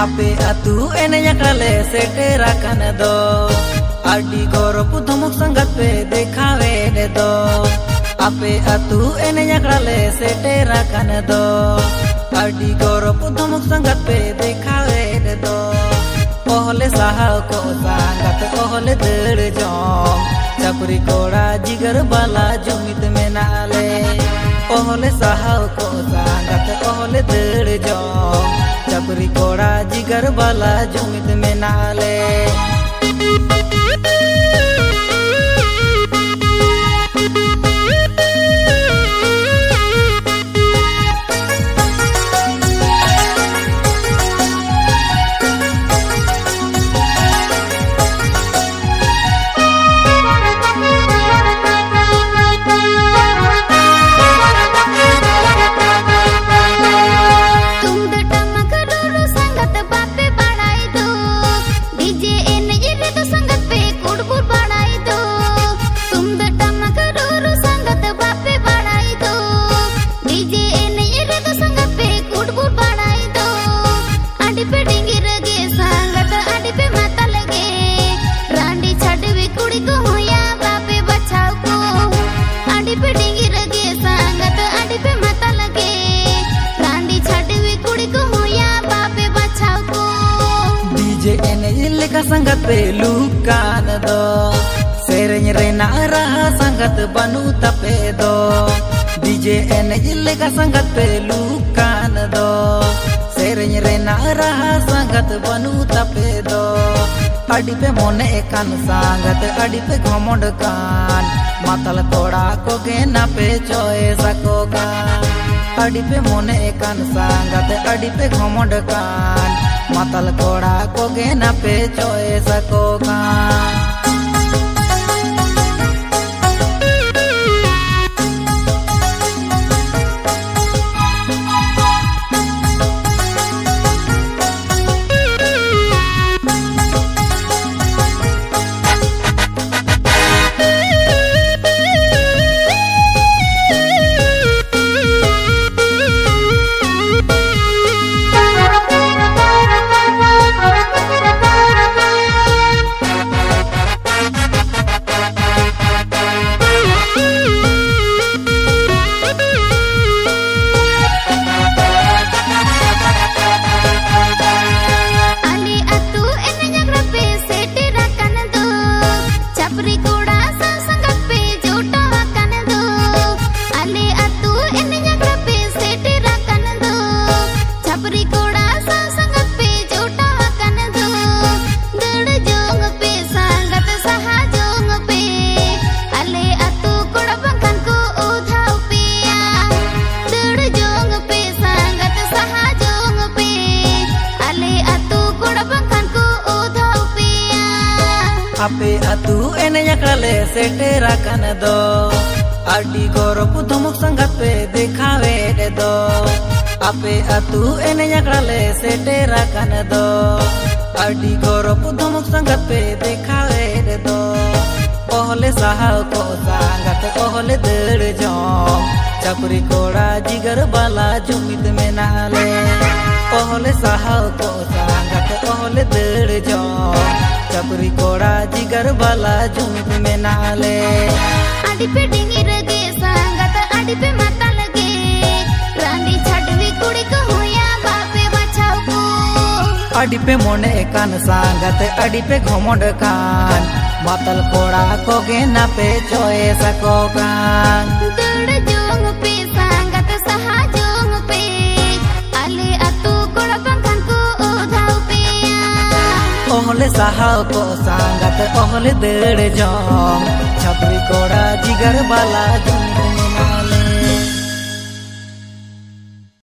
Ape atu enenya kale setera kan do adi gorop dhumuk sangat pe dekhawe ne do ape atu enenya kale setera kan do adi gorop dhumuk sangat pe dekhawe ne do ohole sahal ko sangat ohole dad jom chapri koda jigar bala jumit menale ohole sahal ko sangat ohole dad jom chapri koda jigar bala jumit menale sangat pelukan do serenya rena raha sangat banu tape do DJ lega sangat pelukan do serenya rena raha sangat banu tape do adi pe mone kan sangat adi pe ghomond kan matal koda ko ge na pe choe sako kan adi pe mone kan sangat adi pe ghomond kan matal koda ko ge na pe choe sako kan ape atu enenya kale setera kan do adi gorop dhumuk sangat pe dekhawe de do ape atu enenya kale setera kan do adi gorop dhumuk sangat pe dekhawe de do ohole sahal ko sangat ohole dad jom chapri koda jigar bala jumit menale ohole sahal ko sangat ohole dad jom chapri koda jigar bala jumit menale adi pe dingir ge sangat adi pe mata lage rani chadwi kudi ko hoya bape bachau ko adi pe mone kan sangat adi pe ghomond kan matal koda ko ge na pe choe sako kan dad jong pe sangat saha jong pe ale atu koda pangkan ko odhau pe ohole sahal ko sangat ohole dad jom chapri koda jigar bala jumit